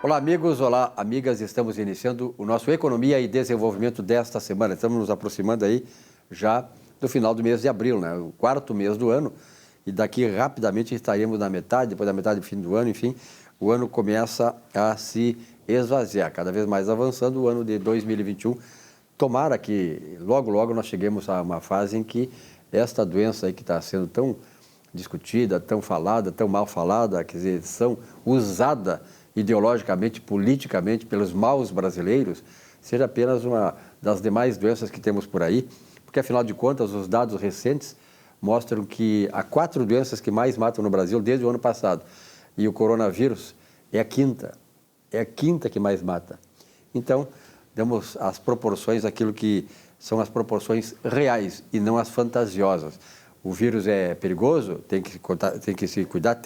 Olá, amigos, olá, amigas. Estamos iniciando o nosso Economia e Desenvolvimento desta semana. Estamos nos aproximando aí já do final do mês de abril, né? O quarto mês do ano. E daqui rapidamente estaremos na metade, depois da metade do fim do ano, enfim, o ano começa a se esvaziar, cada vez mais avançando o ano de 2021. Tomara que logo, logo nós cheguemos a uma fase em que esta doença aí que está sendo tão discutida, tão falada, tão mal falada, quer dizer, usada ideologicamente, politicamente, pelos maus brasileiros, seja apenas uma das demais doenças que temos por aí, porque, afinal de contas, os dados recentes mostram que há 4 doenças que mais matam no Brasil desde o ano passado, e o coronavírus é a quinta que mais mata. Então, damos as proporções daquilo que são as proporções reais e não as fantasiosas. O vírus é perigoso, tem que se cuidar,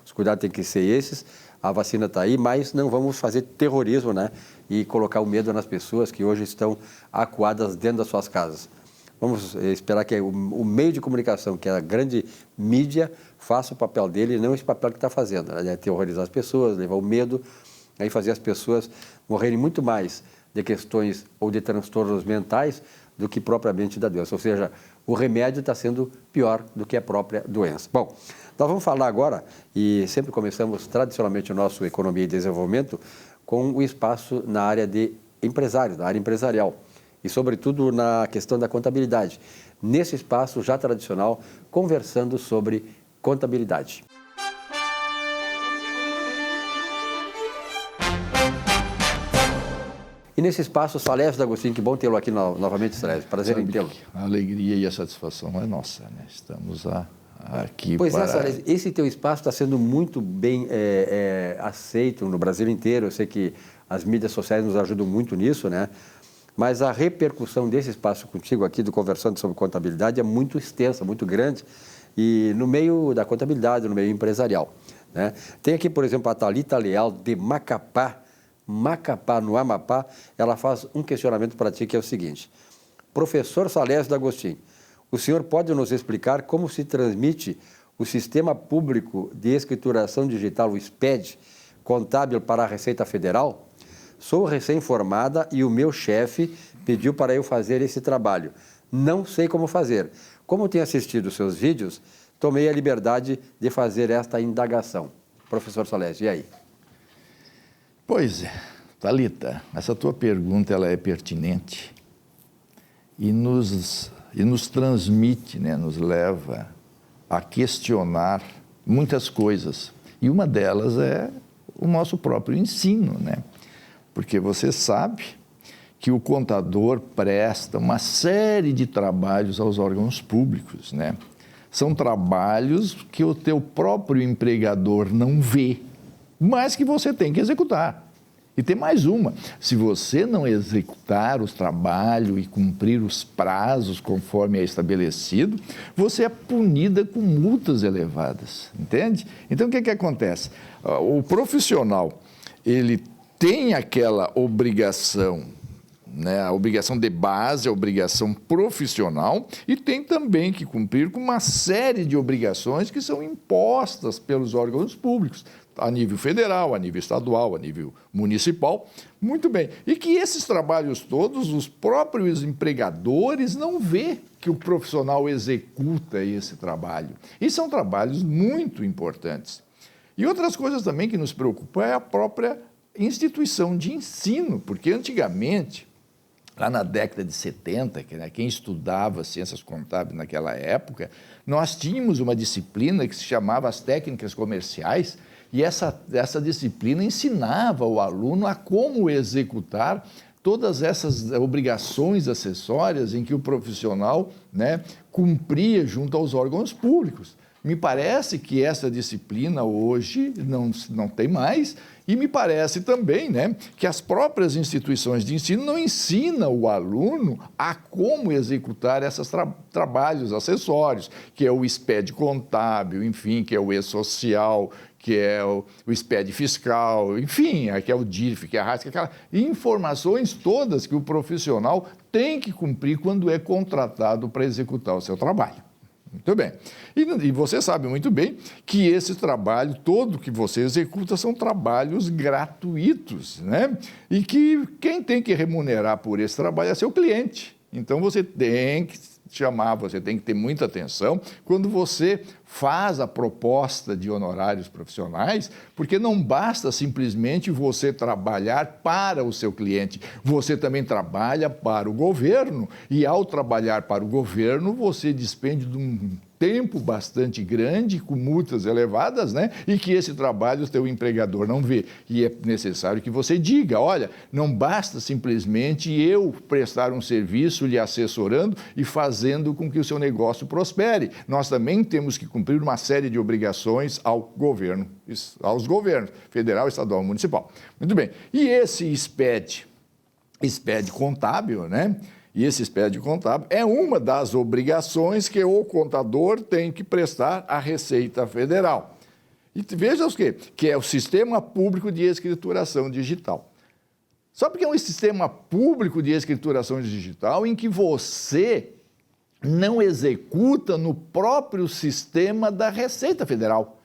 os cuidados têm que ser esses. A vacina está aí, mas não vamos fazer terrorismo, né? E colocar o medo nas pessoas que hoje estão acuadas dentro das suas casas. Vamos esperar que o meio de comunicação, que é a grande mídia, faça o papel dele e não esse papel que está fazendo, né? Terrorizar as pessoas, levar o medo, aí fazer as pessoas morrerem muito mais de questões ou de transtornos mentais do que propriamente da doença. Ou seja, o remédio está sendo pior do que a própria doença. Bom, nós vamos falar agora, e sempre começamos tradicionalmente o nosso Economia e Desenvolvimento com o espaço na área de empresários, na área empresarial, e sobretudo na questão da contabilidade. Nesse espaço já tradicional, conversando sobre contabilidade. E nesse espaço, Salésio D'Agostinho, que bom tê-lo aqui novamente, Salésio. Prazer em tê-lo. A alegria e a satisfação é nossa, né? Estamos aqui Pois para... é, Salésio, esse teu espaço está sendo muito bem aceito no Brasil inteiro. Eu sei que as mídias sociais nos ajudam muito nisso, né? Mas a repercussão desse espaço contigo aqui, do Conversando sobre Contabilidade, é muito extensa, muito grande, e no meio da contabilidade, no meio empresarial, né? Tem aqui, por exemplo, a Thalita Leal, de Macapá, no Amapá. Ela faz um questionamento para ti, que é o seguinte: professor Salésio D'Agostinho, o senhor pode nos explicar como se transmite o Sistema Público de Escrituração Digital, o SPED, contábil para a Receita Federal? Sou recém-formada e o meu chefe pediu para eu fazer esse trabalho. Não sei como fazer. Como tenho assistido seus vídeos, tomei a liberdade de fazer esta indagação. Professor Salésio, e aí? Pois é, Thalita, essa tua pergunta ela é pertinente e nos transmite, né, nos leva a questionar muitas coisas. E uma delas é o nosso próprio ensino, né? Porque você sabe que o contador presta uma série de trabalhos aos órgãos públicos, né? São trabalhos que o teu próprio empregador não vê, mas que você tem que executar. E tem mais uma: se você não executar os trabalhos e cumprir os prazos conforme é estabelecido, você é punida com multas elevadas, entende? Então, o que acontece? O profissional, ele tem aquela obrigação, né? A obrigação de base, a obrigação profissional, e tem também que cumprir com uma série de obrigações que são impostas pelos órgãos públicos, a nível federal, a nível estadual, a nível municipal. Muito bem. E que esses trabalhos todos, os próprios empregadores não vê que o profissional executa esse trabalho. E são trabalhos muito importantes. E outras coisas também que nos preocupam é a própria instituição de ensino, porque antigamente, lá na década de 70, quem estudava ciências contábeis naquela época, nós tínhamos uma disciplina que se chamava as técnicas comerciais, e essa disciplina ensinava o aluno a como executar todas essas obrigações acessórias em que o profissional, né, cumpria junto aos órgãos públicos. Me parece que essa disciplina hoje não tem mais, e me parece também, né, que as próprias instituições de ensino não ensinam o aluno a como executar esses trabalhos acessórios, que é o SPED contábil, enfim, que é o E-social, que é o SPED fiscal, enfim, que é o DIRF, que é a RAS, que é aquelas informações todas que o profissional tem que cumprir quando é contratado para executar o seu trabalho. Muito bem. E você sabe muito bem que esse trabalho todo que você executa são trabalhos gratuitos, né? E que quem tem que remunerar por esse trabalho é seu cliente. Então, você tem que chamar, você tem que ter muita atenção quando você faz a proposta de honorários profissionais, porque não basta simplesmente você trabalhar para o seu cliente, você também trabalha para o governo, e ao trabalhar para o governo, você despende de um tempo bastante grande, com multas elevadas, né? E que esse trabalho o teu empregador não vê. E é necessário que você diga, olha, não basta simplesmente eu prestar um serviço lhe assessorando e fazendo com que o seu negócio prospere. Nós também temos que cumprir uma série de obrigações ao governo, aos governos, federal, estadual, municipal. Muito bem. E esse SPED contábil, né? E esse SPED contábil é uma das obrigações que o contador tem que prestar à Receita Federal. E veja o quê? Que é o Sistema Público de Escrituração Digital. Só porque é um sistema público de escrituração digital em que você não executa no próprio sistema da Receita Federal.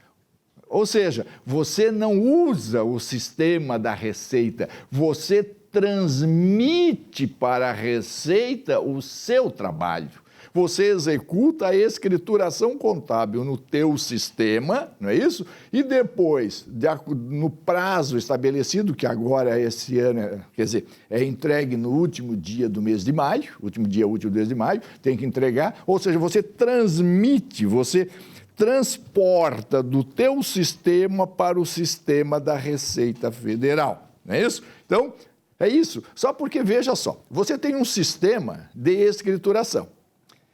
Ou seja, você não usa o sistema da Receita, você transmite para a Receita o seu trabalho. Você executa a escrituração contábil no teu sistema, não é isso? E depois, no prazo estabelecido, que agora esse ano, quer dizer, é entregue no último dia do mês de maio, último do mês de maio, tem que entregar, ou seja, você transmite, você transporta do teu sistema para o sistema da Receita Federal, não é isso? Então, é isso. Só porque, veja só, você tem um sistema de escrituração.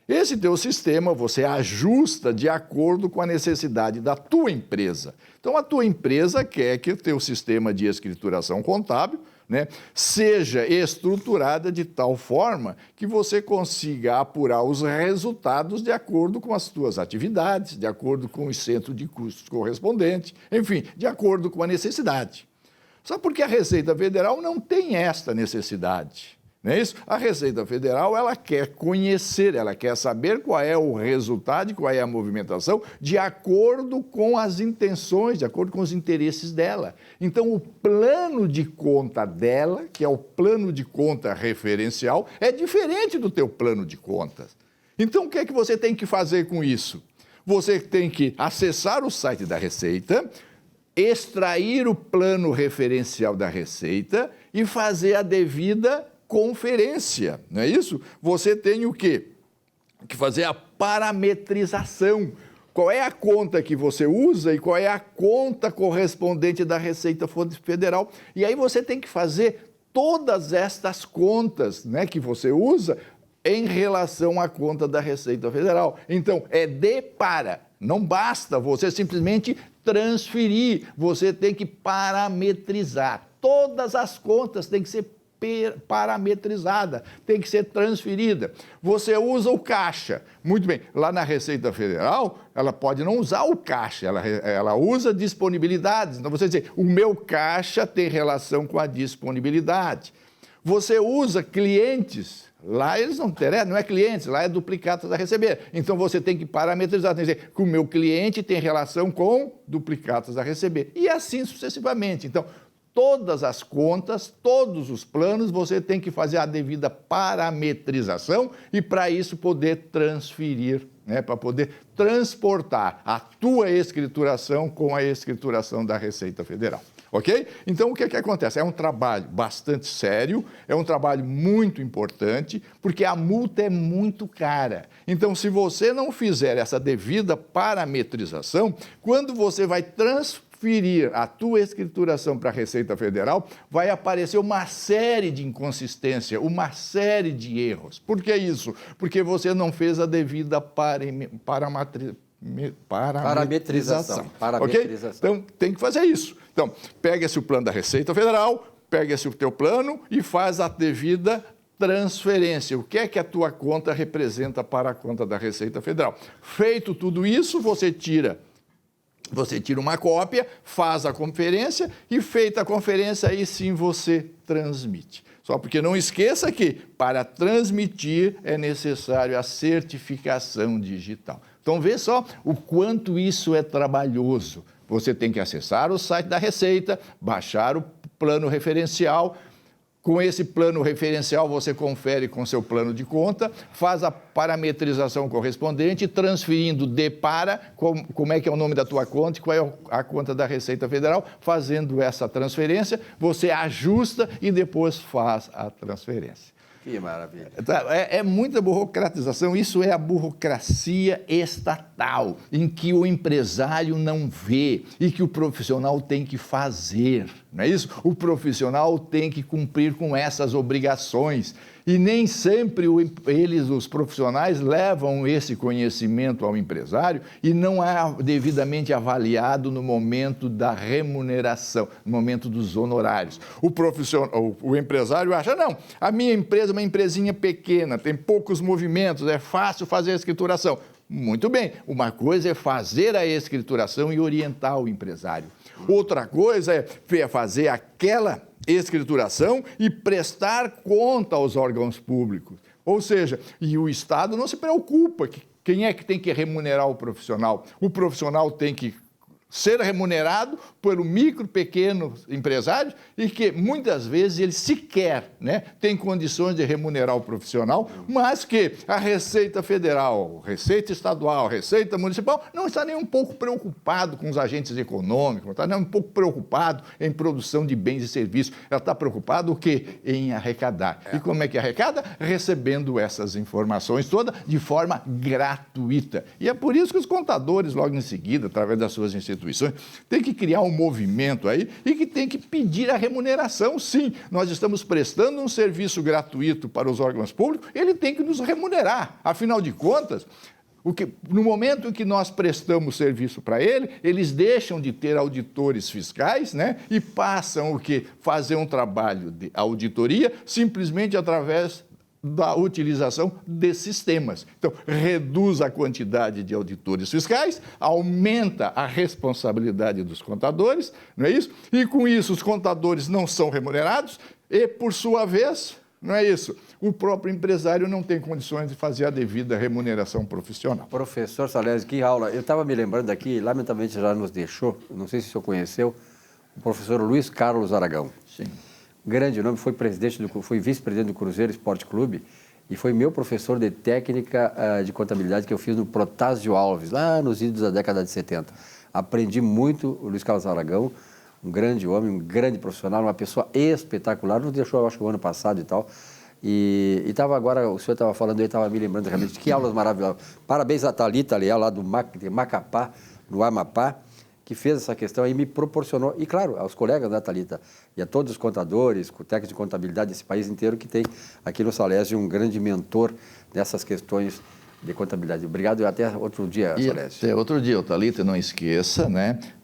Esse teu sistema você ajusta de acordo com a necessidade da tua empresa. Então, a tua empresa quer que o teu sistema de escrituração contábil, né, seja estruturada de tal forma que você consiga apurar os resultados de acordo com as tuas atividades, de acordo com o centro de custos correspondente, enfim, de acordo com a necessidade. Só porque a Receita Federal não tem esta necessidade, não é isso? A Receita Federal, ela quer conhecer, ela quer saber qual é o resultado, qual é a movimentação, de acordo com as intenções, de acordo com os interesses dela. Então, o plano de conta dela, que é o plano de conta referencial, é diferente do teu plano de contas. Então, o que é que você tem que fazer com isso? Você tem que acessar o site da Receita, extrair o plano referencial da Receita e fazer a devida conferência, não é isso? Você tem o quê? Que fazer a parametrização. Qual é a conta que você usa e qual é a conta correspondente da Receita Federal. E aí você tem que fazer todas estas contas, né, que você usa em relação à conta da Receita Federal. Então, é de para. Não basta você simplesmente transferir, você tem que parametrizar. Todas as contas têm que ser parametrizada, tem que ser transferida. Você usa o caixa. Muito bem, lá na Receita Federal, ela pode não usar o caixa, ela usa disponibilidades. Então, você diz, o meu caixa tem relação com a disponibilidade. Você usa clientes. Lá eles não interessam, não é clientes, lá é duplicatas a receber. Então, você tem que parametrizar, tem que dizer que o meu cliente tem relação com duplicatas a receber. E assim sucessivamente. Então, todas as contas, todos os planos, você tem que fazer a devida parametrização e, para isso, poder transferir, né, para poder transportar a tua escrituração com a escrituração da Receita Federal. Ok? Então, o que acontece? É um trabalho bastante sério, é um trabalho muito importante, porque a multa é muito cara. Então, se você não fizer essa devida parametrização, quando você vai transferir a tua escrituração para a Receita Federal, vai aparecer uma série de inconsistências, uma série de erros. Por que isso? Porque você não fez a devida parametrização. Okay? Então, tem que fazer isso. Então, pega-se o plano da Receita Federal, pega-se o teu plano e faz a devida transferência. O que é que a tua conta representa para a conta da Receita Federal? Feito tudo isso, você tira uma cópia, faz a conferência e, feita a conferência, aí sim você transmite. Só porque não esqueça que, para transmitir, é necessário a certificação digital. Então, vê só o quanto isso é trabalhoso. Você tem que acessar o site da Receita, baixar o plano referencial. Com esse plano referencial, você confere com seu plano de conta, faz a parametrização correspondente, transferindo de para, como é que é o nome da tua conta e qual é a conta da Receita Federal. Fazendo essa transferência, você ajusta e depois faz a transferência. Que maravilha. É muita burocratização, isso é a burocracia estatal, em que o empresário não vê e que o profissional tem que fazer, não é isso? O profissional tem que cumprir com essas obrigações. E nem sempre os profissionais, levam esse conhecimento ao empresário e não é devidamente avaliado no momento da remuneração, no momento dos honorários. O empresário acha, não, a minha empresa é uma empresinha pequena, tem poucos movimentos, é fácil fazer a escrituração. Muito bem, uma coisa é fazer a escrituração e orientar o empresário. Outra coisa é fazer aquela escrituração e prestar conta aos órgãos públicos. Ou seja, e o Estado não se preocupa. Quem é que tem que remunerar o profissional? O profissional tem que ser remunerado pelo micro, pequeno empresário e que muitas vezes ele sequer tem condições de remunerar o profissional, mas que a Receita Federal, Receita Estadual, Receita Municipal não está nem um pouco preocupado com os agentes econômicos, não está nem um pouco preocupado em produção de bens e serviços, ela está preocupada o quê? Em arrecadar. E como é que arrecada? Recebendo essas informações todas de forma gratuita. E é por isso que os contadores, logo em seguida, através das suas instituições, tem que criar um movimento aí e que tem que pedir a remuneração, sim. Nós estamos prestando um serviço gratuito para os órgãos públicos, ele tem que nos remunerar. Afinal de contas, no momento em que nós prestamos serviço para ele, eles deixam de ter auditores fiscais, e passam fazer um trabalho de auditoria simplesmente através da utilização de sistemas. Então, reduz a quantidade de auditores fiscais, aumenta a responsabilidade dos contadores, não é isso? E com isso os contadores não são remunerados e, por sua vez, não é isso? O próprio empresário não tem condições de fazer a devida remuneração profissional. Professor Salésio, que aula. Eu estava me lembrando aqui, lamentavelmente já nos deixou, não sei se o senhor conheceu, o professor Luiz Carlos Aragão. Sim. Grande nome, foi vice-presidente do Cruzeiro Esporte Clube e foi meu professor de técnica de contabilidade que eu fiz no Protásio Alves, lá nos idos da década de 70. Aprendi muito o Luiz Carlos Aragão, um grande homem, um grande profissional, uma pessoa espetacular, nos deixou, acho que o ano passado e tal. E estava agora, o senhor estava falando, eu estava me lembrando realmente, que aulas maravilhosas. Parabéns a Thalita Leal, lá do Macapá, no Amapá, que fez essa questão e me proporcionou, e claro, aos colegas da Thalita e a todos os contadores, técnicos de contabilidade desse país inteiro, que tem aqui no Salésio um grande mentor nessas questões de contabilidade. Obrigado e até outro dia, Salésio. Até outro dia, Thalita, não esqueça,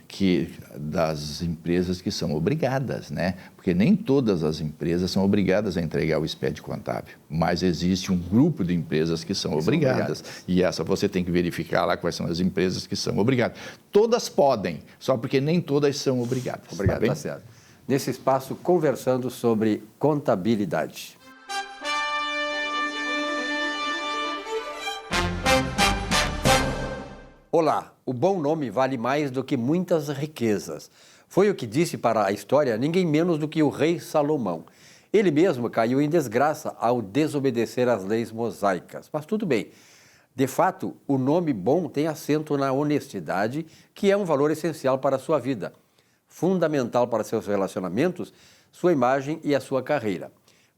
que das empresas que são obrigadas, porque nem todas as empresas são obrigadas a entregar o SPED contábil, mas existe um grupo de empresas que são obrigadas. E essa você tem que verificar lá quais são as empresas que são obrigadas. Todas podem, só porque nem todas são obrigadas. Obrigado, tá certo. Nesse espaço, conversando sobre contabilidade. Olá, o bom nome vale mais do que muitas riquezas. Foi o que disse para a história ninguém menos do que o rei Salomão. Ele mesmo caiu em desgraça ao desobedecer às leis mosaicas. Mas tudo bem. De fato, o nome bom tem assento na honestidade, que é um valor essencial para a sua vida, fundamental para seus relacionamentos, sua imagem e a sua carreira.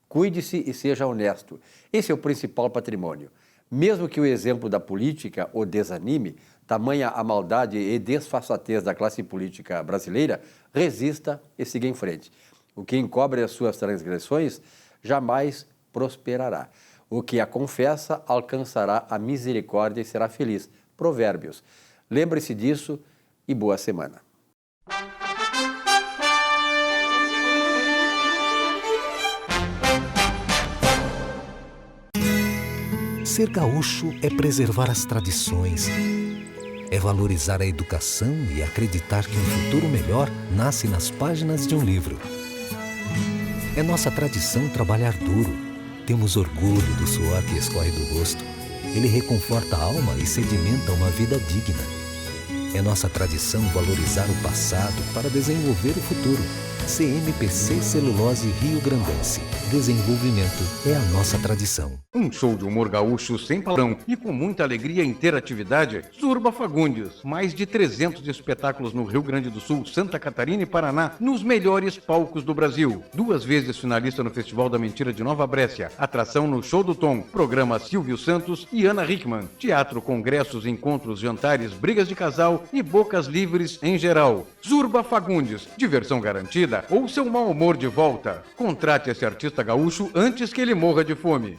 Cuide-se e seja honesto. Esse é o principal patrimônio. Mesmo que o exemplo da política o desanime, tamanha a maldade e desfaçatez da classe política brasileira, resista e siga em frente. O que encobre as suas transgressões jamais prosperará. O que a confessa alcançará a misericórdia e será feliz. Provérbios. Lembre-se disso e boa semana. Ser gaúcho é preservar as tradições, é valorizar a educação e acreditar que um futuro melhor nasce nas páginas de um livro. É nossa tradição trabalhar duro. Temos orgulho do suor que escorre do rosto. Ele reconforta a alma e sedimenta uma vida digna. É nossa tradição valorizar o passado para desenvolver o futuro. CMPC Celulose Rio Grandense. Desenvolvimento é a nossa tradição. Um show de humor gaúcho sem palavrão e com muita alegria e interatividade. Zurba Fagundes. Mais de 300 espetáculos no Rio Grande do Sul, Santa Catarina e Paraná, nos melhores palcos do Brasil. 2 vezes finalista no Festival da Mentira de Nova Brécia. Atração no Show do Tom. Programa Silvio Santos e Ana Hickman. Teatro, congressos, encontros, jantares, brigas de casal e bocas livres em geral. Zurba Fagundes. Diversão garantida ou seu mau humor de volta. Contrate esse artista gaúcho antes que ele morra de fome.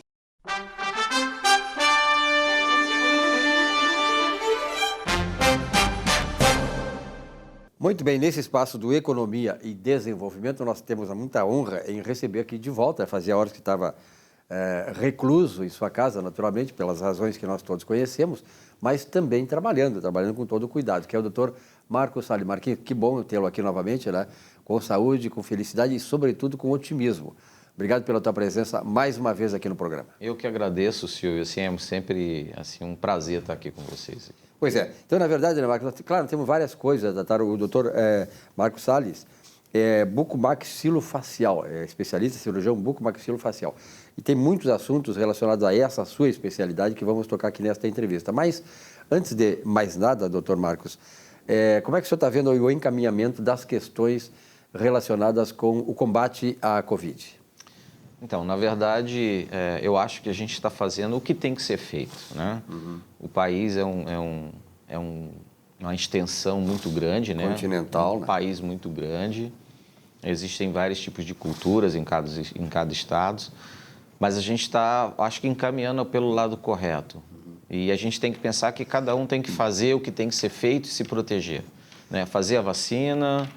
Muito bem, nesse espaço do Economia e Desenvolvimento, nós temos muita honra em receber aqui de volta, fazia horas que estava recluso em sua casa, naturalmente, pelas razões que nós todos conhecemos, mas também trabalhando com todo o cuidado, que é o Dr. Marcos Salles. Marquinhos, que bom tê-lo aqui novamente, né? Com saúde, com felicidade e, sobretudo, com otimismo. Obrigado pela tua presença mais uma vez aqui no programa. Eu que agradeço, Silvio. Assim, é sempre um prazer estar aqui com vocês. Pois é. Então, na verdade, né, Marcos, claro, temos várias coisas. O doutor Marcos Salles é bucomaxilofacial, é especialista em cirurgião bucomaxilofacial. E tem muitos assuntos relacionados a essa sua especialidade que vamos tocar aqui nesta entrevista. Mas, antes de mais nada, doutor Marcos, como é que o senhor está vendo o encaminhamento das questões relacionadas com o combate à Covid? Então, na verdade, eu acho que a gente está fazendo o que tem que ser feito, né? Uhum. O país é uma extensão muito grande, né? Continental, um país muito grande. Existem vários tipos de culturas em cada estado, mas a gente está, acho que, encaminhando pelo lado correto. Uhum. E a gente tem que pensar que cada um tem que fazer o que tem que ser feito e se proteger, né? Fazer a vacina,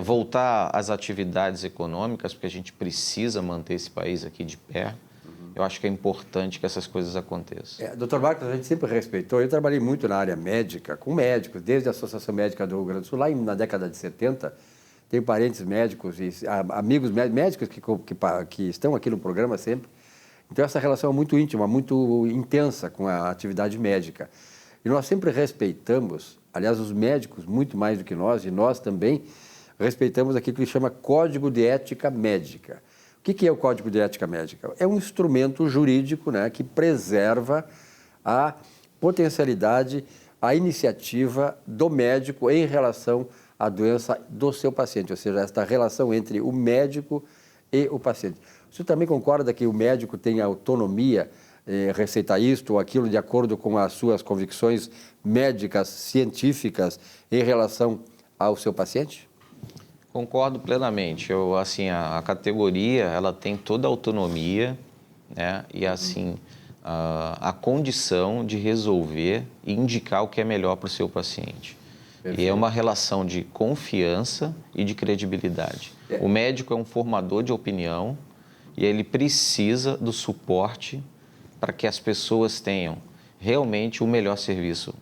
voltar às atividades econômicas, porque a gente precisa manter esse país aqui de pé. Uhum. Eu acho que é importante que essas coisas aconteçam. Doutor Marcos, a gente sempre respeitou. Eu trabalhei muito na área médica, com médicos, desde a Associação Médica do Rio Grande do Sul, lá na década de 70. Tenho parentes médicos e amigos médicos que estão aqui no programa sempre. Então, essa relação é muito íntima, muito intensa com a atividade médica. E nós sempre respeitamos, aliás, os médicos, muito mais do que nós, e nós também, respeitamos aquilo que ele chama Código de Ética Médica. O que é o Código de Ética Médica? É um instrumento jurídico, né, que preserva a potencialidade, a iniciativa do médico em relação à doença do seu paciente, ou seja, esta relação entre o médico e o paciente. O senhor também concorda que o médico tem autonomia, receitar isto ou aquilo de acordo com as suas convicções médicas, científicas, em relação ao seu paciente? Concordo plenamente. A categoria, ela tem toda a autonomia, né? E, a condição de resolver e indicar o que é melhor para o seu paciente. Perfeito. E é uma relação de confiança e de credibilidade. O médico é um formador de opinião e ele precisa do suporte para que as pessoas tenham realmente o melhor serviço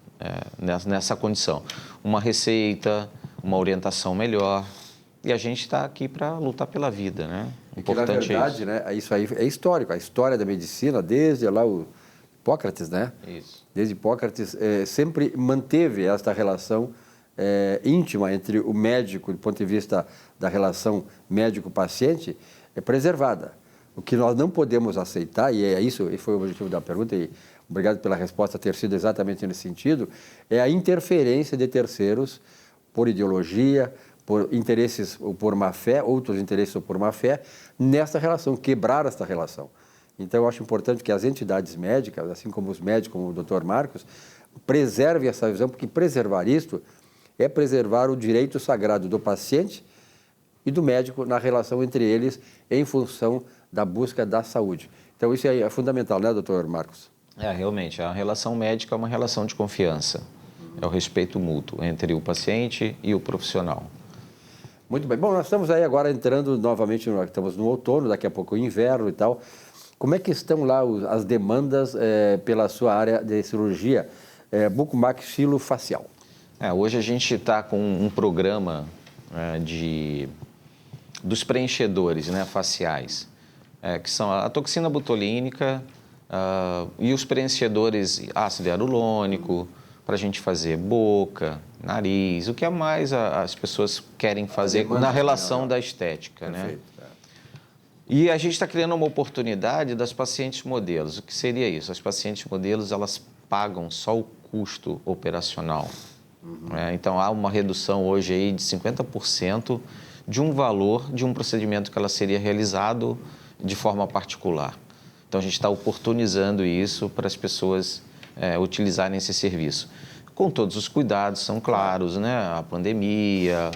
nessa condição. Uma receita, uma orientação melhor. E a gente está aqui para lutar pela vida, né? Importante, na verdade, né, isso aí é histórico. A história da medicina, desde lá o Hipócrates, né? Isso. Desde Hipócrates, sempre manteve esta relação íntima entre o médico, do ponto de vista da relação médico-paciente, preservada. O que nós não podemos aceitar, e é isso, e foi o objetivo da pergunta, e obrigado pela resposta ter sido exatamente nesse sentido, é a interferência de terceiros por ideologia, por interesses ou por má-fé, outros interesses ou por má-fé, nessa relação, quebrar esta relação. Então, eu acho importante que as entidades médicas, assim como os médicos, como o Dr. Marcos, preservem essa visão, porque preservar isto é preservar o direito sagrado do paciente e do médico na relação entre eles em função da busca da saúde. Então, isso é fundamental, né, Dr. Marcos? Realmente, a relação médica é uma relação de confiança. É o respeito mútuo entre o paciente e o profissional. Muito bem. Bom, nós estamos aí agora entrando novamente, estamos no outono, daqui a pouco o inverno e tal. Como é que estão lá as demandas pela sua área de cirurgia bucomaxilofacial? Hoje a gente está com um programa dos preenchedores, né, faciais, que são a toxina botulínica, E os preenchedores, ácido hialurônico, para a gente fazer boca, nariz, o que é mais as pessoas querem fazer na relação da estética, né? E a gente está criando uma oportunidade das pacientes modelos. O que seria isso? As pacientes modelos, elas pagam só o custo operacional. Né? Então, há uma redução hoje aí de 50% de um valor de um procedimento que ela seria realizado de forma particular. Então, a gente está oportunizando isso para as pessoas utilizarem esse serviço. Com todos os cuidados, são claros, né? A pandemia,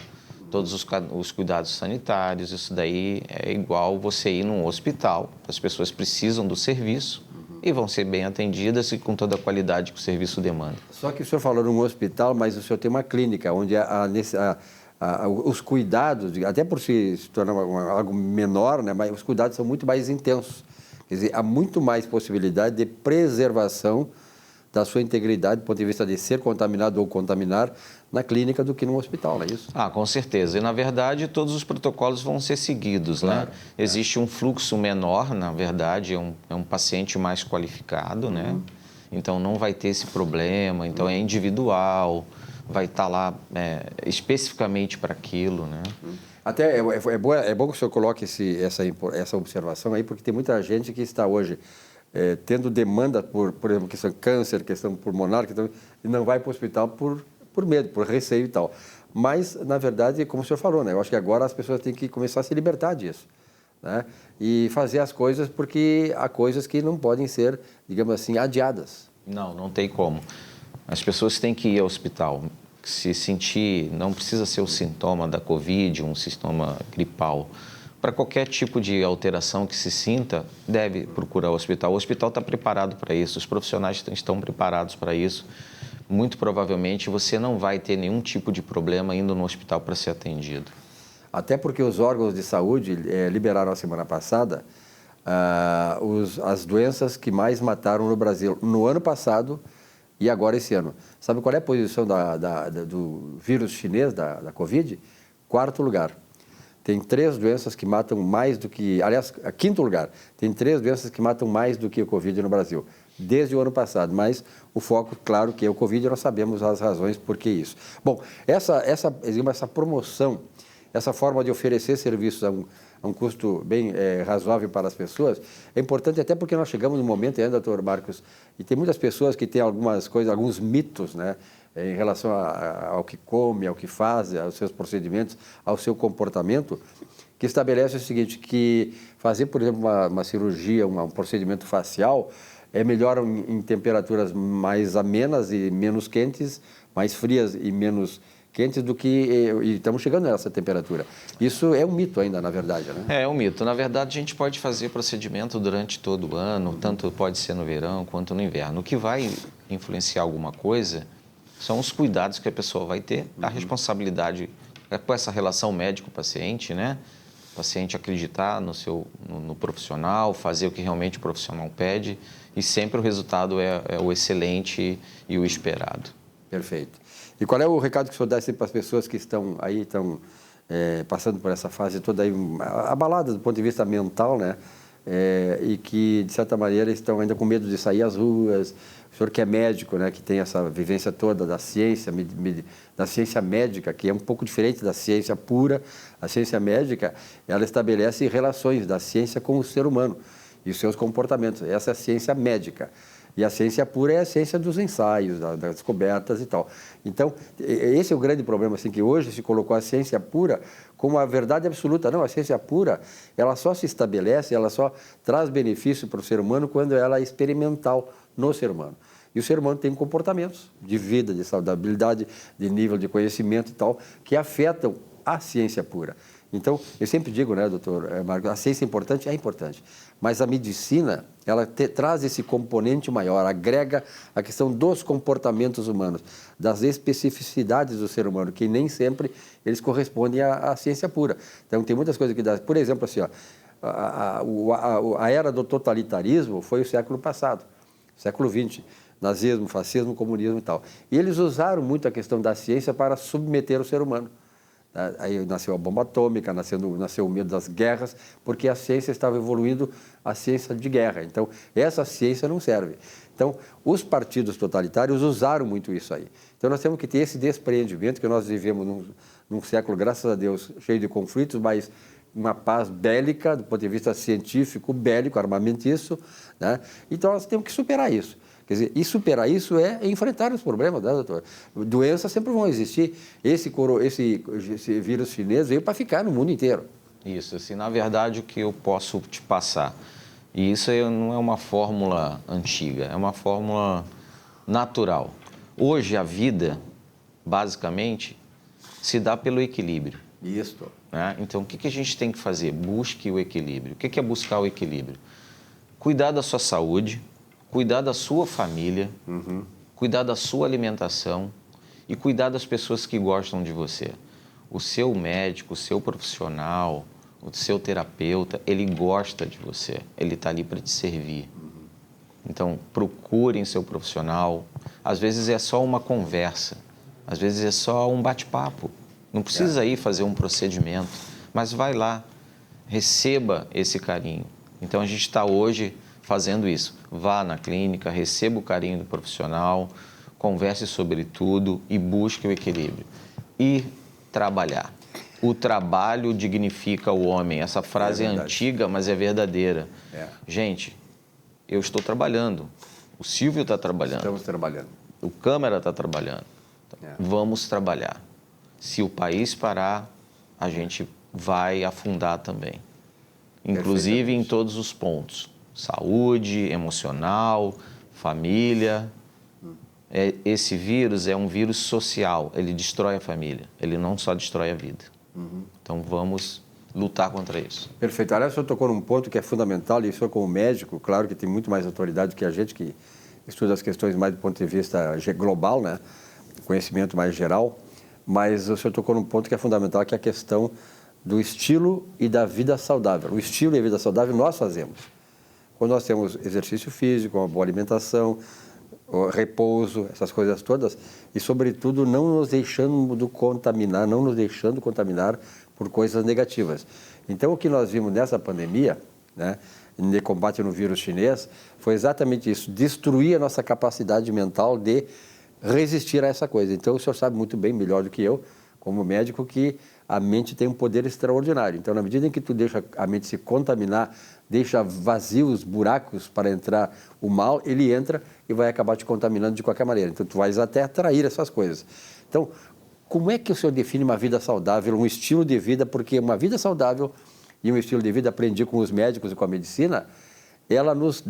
todos os cuidados sanitários, isso daí é igual você ir num hospital. As pessoas precisam do serviço e vão ser bem atendidas e com toda a qualidade que o serviço demanda. Só que o senhor falou num hospital, mas o senhor tem uma clínica, onde os cuidados, até por se tornar algo menor, né, mas os cuidados são muito mais intensos. Quer dizer, há muito mais possibilidade de preservação da sua integridade, do ponto de vista de ser contaminado ou contaminar, na clínica do que no hospital, não é isso? Com certeza. E, na verdade, todos os protocolos vão ser seguidos, claro, né? Existe um fluxo menor, na verdade, é um paciente mais qualificado, né? Então, não vai ter esse problema, então é individual, vai estar lá especificamente para aquilo, né? Até é bom que o senhor coloque essa observação aí, porque tem muita gente que está hoje tendo demanda por exemplo, questão de câncer, questão pulmonar, e não vai para o hospital por medo, por receio e tal. Mas, na verdade, como o senhor falou, né? Eu acho que agora as pessoas têm que começar a se libertar disso, né? E fazer as coisas, porque há coisas que não podem ser, digamos assim, adiadas. Não tem como. As pessoas têm que ir ao hospital. Se sentir, não precisa ser o sintoma da Covid, um sintoma gripal. Para qualquer tipo de alteração que se sinta, deve procurar o hospital. O hospital está preparado para isso, os profissionais estão preparados para isso. Muito provavelmente você não vai ter nenhum tipo de problema indo no hospital para ser atendido. Até porque os órgãos de saúde liberaram a semana passada as doenças que mais mataram no Brasil no ano passado e agora esse ano. Sabe qual é a posição do vírus chinês, da Covid? 4º lugar. Tem 3 doenças que matam mais do que... Aliás, 5º lugar. Tem 3 doenças que matam mais do que a Covid no Brasil, desde o ano passado. Mas o foco, claro, que é o Covid, nós sabemos as razões por que isso. Bom, essa promoção, essa forma de oferecer serviços a um custo bem razoável para as pessoas, é importante até porque nós chegamos num momento ainda, doutor Marcos, e tem muitas pessoas que têm algumas coisas, alguns mitos, né? Em relação ao que come, ao que faz, aos seus procedimentos, ao seu comportamento, que estabelece o seguinte, que fazer, por exemplo, uma cirurgia, um procedimento facial, é melhor em temperaturas mais amenas e menos quentes, mais frias e menos quentes do que... E estamos chegando nessa temperatura. Isso é um mito ainda, na verdade, né? É um mito. Na verdade, a gente pode fazer procedimento durante todo o ano, tanto pode ser no verão quanto no inverno. O que vai influenciar alguma coisa são os cuidados que a pessoa vai ter, a responsabilidade com essa relação médico-paciente, né? O paciente acreditar no profissional, fazer o que realmente o profissional pede e sempre o resultado é o excelente e o esperado. Perfeito. E qual é o recado que o senhor dá para as pessoas que estão passando por essa fase toda aí, abalada do ponto de vista mental, né? E que, de certa maneira, estão ainda com medo de sair às ruas? O senhor que é médico, né, que tem essa vivência toda da ciência médica, que é um pouco diferente da ciência pura. A ciência médica, ela estabelece relações da ciência com o ser humano e os seus comportamentos. Essa é a ciência médica. E a ciência pura é a ciência dos ensaios, das descobertas e tal. Então, esse é o grande problema, assim, que hoje se colocou a ciência pura como a verdade absoluta. Não, a ciência pura, ela só se estabelece, ela só traz benefício para o ser humano quando ela é experimental no ser humano. E o ser humano tem comportamentos de vida, de saudabilidade, de nível de conhecimento e tal, que afetam a ciência pura. Então, eu sempre digo, né, doutor Marcos, a ciência é importante, mas a medicina, ela traz esse componente maior, agrega a questão dos comportamentos humanos, das especificidades do ser humano, que nem sempre eles correspondem à ciência pura. Então, tem muitas coisas que dá. Por exemplo, assim, a era do totalitarismo foi o século passado, século XX. Nazismo, fascismo, comunismo e tal. E eles usaram muito a questão da ciência para submeter o ser humano. Né? Aí nasceu a bomba atômica, nasceu o medo das guerras, porque a ciência estava evoluindo a ciência de guerra. Então, essa ciência não serve. Então, os partidos totalitários usaram muito isso aí. Então, nós temos que ter esse despreendimento, que nós vivemos num século, graças a Deus, cheio de conflitos, mas uma paz bélica, do ponto de vista científico, bélico, armamentício, né? Então, nós temos que superar isso. Quer dizer, e superar isso é enfrentar os problemas, né, doutor? Doenças sempre vão existir. Esse vírus chinês veio para ficar no mundo inteiro. Isso, assim, na verdade, o que eu posso te passar, e isso aí não é uma fórmula antiga, é uma fórmula natural. Hoje, a vida, basicamente, se dá pelo equilíbrio. Isso. Né? Então, o que a gente tem que fazer? Busque o equilíbrio. O que é buscar o equilíbrio? Cuidar da sua saúde, cuidar da sua família, cuidar da sua alimentação e cuidar das pessoas que gostam de você. O seu médico, o seu profissional, o seu terapeuta, ele gosta de você, ele está ali para te servir. Então, procurem seu profissional. Às vezes é só uma conversa, às vezes é só um bate-papo. Não precisa ir fazer um procedimento, mas vai lá, receba esse carinho. Então, a gente está hoje fazendo isso. Vá na clínica, receba o carinho do profissional, converse sobre tudo e busque o equilíbrio. E trabalhar. O trabalho dignifica o homem. Essa frase é antiga, mas é verdadeira. Gente, eu estou trabalhando. O Silvio está trabalhando. Estamos trabalhando. O Câmara está trabalhando. Vamos trabalhar. Se o país parar, a gente vai afundar também. Inclusive em todos os pontos. Saúde, emocional, família. Esse vírus é um vírus social, ele destrói a família, ele não só destrói a vida. Então vamos lutar contra isso. Perfeito. Aliás, o senhor tocou num ponto que é fundamental, e o senhor como médico, claro que tem muito mais autoridade que a gente, que estuda as questões mais do ponto de vista global, né? Conhecimento mais geral, mas o senhor tocou num ponto que é fundamental, que é a questão do estilo e da vida saudável. O estilo e a vida saudável nós fazemos. Quando nós temos exercício físico, uma boa alimentação, repouso, essas coisas todas, e sobretudo não nos deixando contaminar, não nos deixando contaminar por coisas negativas. Então o que nós vimos nessa pandemia, né, de combate no vírus chinês, foi exatamente isso, destruir a nossa capacidade mental de resistir a essa coisa. Então o senhor sabe muito bem, melhor do que eu, como médico, que a mente tem um poder extraordinário. Então, na medida em que tu deixa a mente se contaminar, deixa vazios, buracos para entrar o mal, ele entra e vai acabar te contaminando de qualquer maneira. Então, tu vais até atrair essas coisas. Então, como é que o senhor define uma vida saudável, um estilo de vida? Porque uma vida saudável e um estilo de vida, aprendi com os médicos e com a medicina, ela nos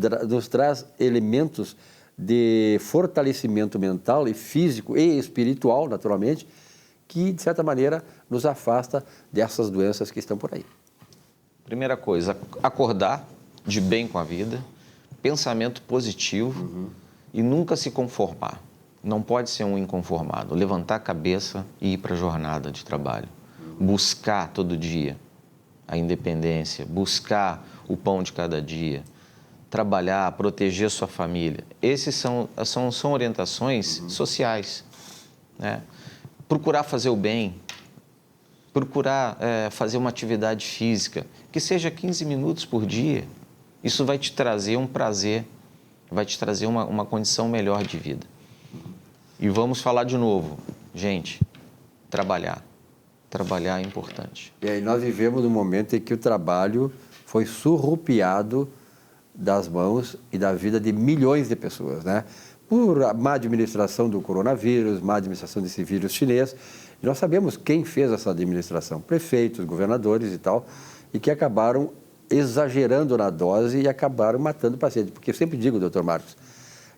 traz elementos de fortalecimento mental e físico e espiritual, naturalmente, que, de certa maneira, nos afasta dessas doenças que estão por aí. Primeira coisa, acordar de bem com a vida, pensamento positivo e nunca se conformar. Não pode ser um inconformado. Levantar a cabeça e ir para a jornada de trabalho. Buscar todo dia a independência, buscar o pão de cada dia, trabalhar, proteger sua família. Essas são orientações sociais, né? Procurar fazer o bem, procurar fazer uma atividade física, que seja 15 minutos por dia. Isso vai te trazer um prazer, vai te trazer uma condição melhor de vida. E vamos falar de novo, gente, trabalhar. Trabalhar é importante. E aí nós vivemos num momento em que o trabalho foi surrupiado das mãos e da vida de milhões de pessoas, né? Por má administração do coronavírus, má administração desse vírus chinês. E nós sabemos quem fez essa administração, prefeitos, governadores e tal, e que acabaram exagerando na dose e acabaram matando o paciente. Porque eu sempre digo, doutor Marcos,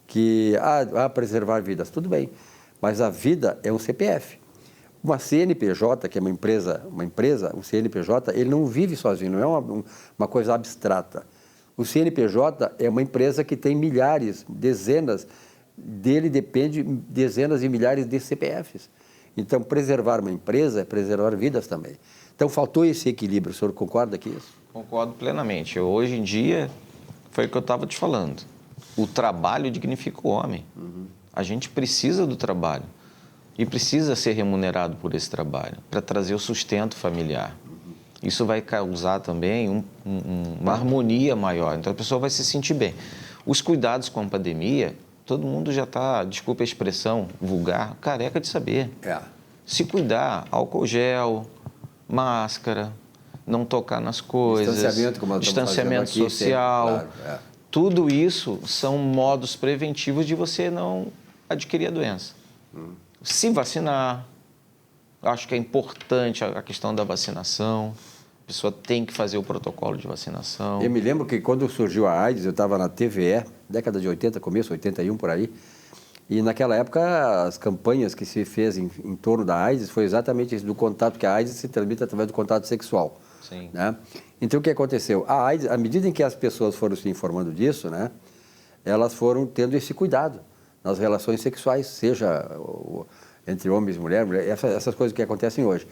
que preservar vidas, tudo bem, mas a vida é um CPF. Uma CNPJ, que é uma empresa, um CNPJ, ele não vive sozinho, não é uma coisa abstrata. O CNPJ é uma empresa que tem milhares, dezenas, dele depende dezenas e milhares de CPFs. Então, preservar uma empresa é preservar vidas também. Então, faltou esse equilíbrio. O senhor concorda com isso? Concordo plenamente. Hoje em dia, foi o que eu estava te falando. O trabalho dignifica o homem. A gente precisa do trabalho. e precisa ser remunerado por esse trabalho, para trazer o sustento familiar. Isso vai causar também uma harmonia maior, então a pessoa vai se sentir bem. Os cuidados com a pandemia, todo mundo já está, desculpa a expressão vulgar, careca de saber. Se cuidar, álcool gel, máscara, não tocar nas coisas, distanciamento social, claro, tudo isso são modos preventivos de você não adquirir a doença. Se vacinar, acho que é importante a questão da vacinação, a pessoa tem que fazer o protocolo de vacinação. Eu me lembro que quando surgiu a AIDS, eu estava na TVE, década de 80, começo, 81 por aí, e naquela época as campanhas que se fez em torno da AIDS foi exatamente isso, do contato, que a AIDS se transmite através do contato sexual. Sim. Né? Então, o que aconteceu? A AIDS, à medida em que as pessoas foram se informando disso, né, elas foram tendo esse cuidado nas relações sexuais, seja entre homens e mulheres, essas coisas que acontecem hoje,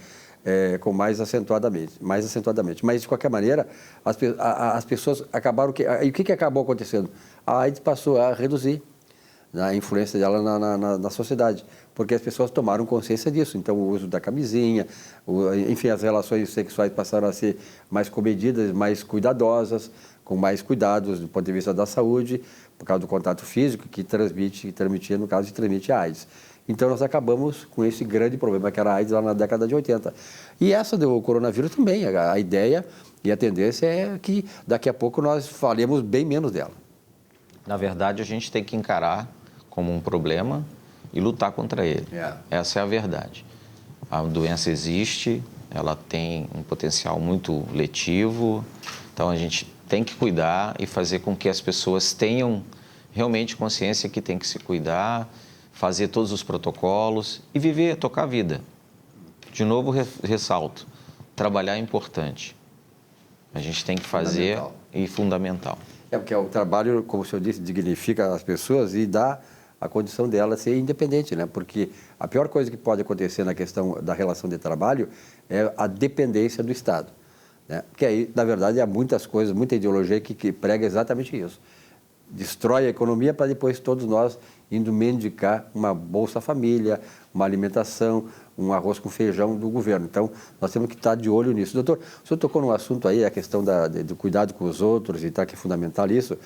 com mais acentuadamente. Mas, de qualquer maneira, as pessoas acabaram... E o que acabou acontecendo? A AIDS passou a reduzir a influência dela na sociedade, porque as pessoas tomaram consciência disso. Então, o uso da camisinha, enfim, as relações sexuais passaram a ser mais comedidas, mais cuidadosas, com mais cuidados do ponto de vista da saúde, por causa do contato físico que transmitia, no caso, transmite a AIDS. Então, nós acabamos com esse grande problema que era a AIDS lá na década de 80. E essa do coronavírus também, a ideia e a tendência é que daqui a pouco nós falemos bem menos dela. Na verdade, a gente tem que encarar como um problema e lutar contra ele. Essa é a verdade. A doença existe, ela tem um potencial muito letivo, então a gente tem que cuidar e fazer com que as pessoas tenham realmente consciência que tem que se cuidar, fazer todos os protocolos e viver, tocar a vida. De novo, ressalto, trabalhar é importante. A gente tem que fazer fundamental. Porque o trabalho, como o senhor disse, dignifica as pessoas e dá a condição dela ser independente, né? Porque a pior coisa que pode acontecer na questão da relação de trabalho é a dependência do Estado, né? Porque aí, na verdade, há muitas coisas, muita ideologia que prega exatamente isso. Destrói a economia para depois todos nós indo mendigar uma Bolsa Família, uma alimentação, um arroz com feijão do governo. Então, nós temos que estar de olho nisso. Doutor, o senhor tocou num assunto aí, a questão do cuidado com os outros, e tá, que é fundamental isso.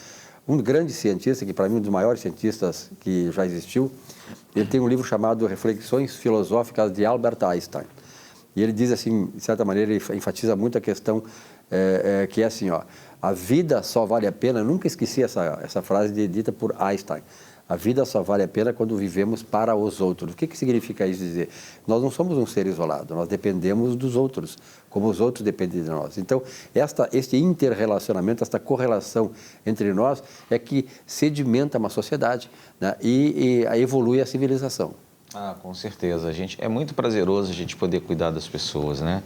Um grande cientista, que para mim é um dos maiores cientistas que já existiu, ele tem um livro chamado Reflexões Filosóficas de Albert Einstein. E ele diz assim, de certa maneira, ele enfatiza muito a questão que é assim, ó, a vida só vale a pena, nunca esqueci essa frase dita por Einstein, a vida só vale a pena quando vivemos para os outros. O que significa isso dizer? Nós não somos um ser isolado, nós dependemos dos outros, como os outros dependem de nós. Então, este interrelacionamento, esta correlação entre nós é que sedimenta uma sociedade, né, e evolui a civilização. Com certeza. É muito prazeroso a gente poder cuidar das pessoas, né?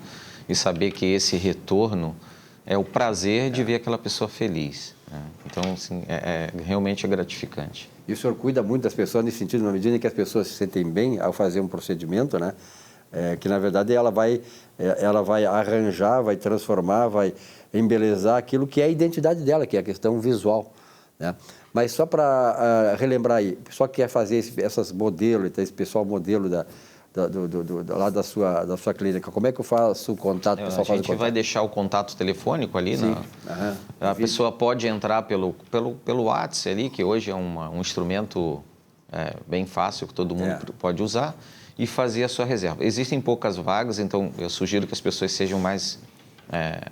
E saber que esse retorno é o prazer de ver aquela pessoa feliz, né? Então, assim, realmente é gratificante. E o senhor cuida muito das pessoas nesse sentido, na medida em que as pessoas se sentem bem ao fazer um procedimento, né? Que, na verdade, ela vai arranjar, vai transformar, vai embelezar aquilo que é a identidade dela, que é a questão visual, né? Mas só relembrar aí, o pessoal que quer fazer essas modelos, esse pessoal modelo lá da sua clínica, como é que eu faço o contato? A gente vai deixar o contato telefônico ali. A pessoa pode entrar pelo WhatsApp ali, que hoje é um instrumento bem fácil, que todo mundo pode usar, e fazer a sua reserva. Existem poucas vagas, então eu sugiro que as pessoas sejam mais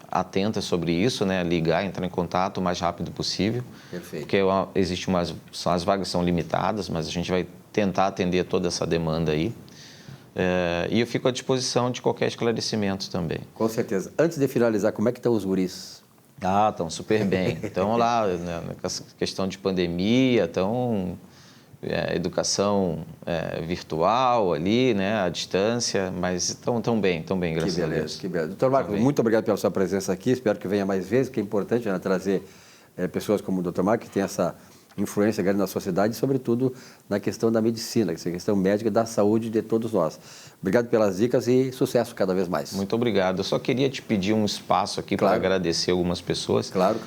atentas sobre isso, né? Ligar, entrar em contato o mais rápido possível. Perfeito. Porque as vagas são limitadas, mas a gente vai tentar atender toda essa demanda aí. E eu fico à disposição de qualquer esclarecimento também. Com certeza. Antes de finalizar, como é que estão os guris? Estão super bem. Estão lá, né, na questão de pandemia, estão educação virtual ali, né, à distância, mas estão bem, graças a Deus. Que beleza. Doutor Marcos, muito obrigado pela sua presença aqui, espero que venha mais vezes, que é importante, né, trazer pessoas como o doutor Marcos, que tem essa influência grande na sociedade, e sobretudo na questão da medicina, essa questão médica da saúde de todos nós. Obrigado pelas dicas e sucesso cada vez mais. Muito obrigado. Eu só queria te pedir um espaço aqui para agradecer algumas pessoas. Claro.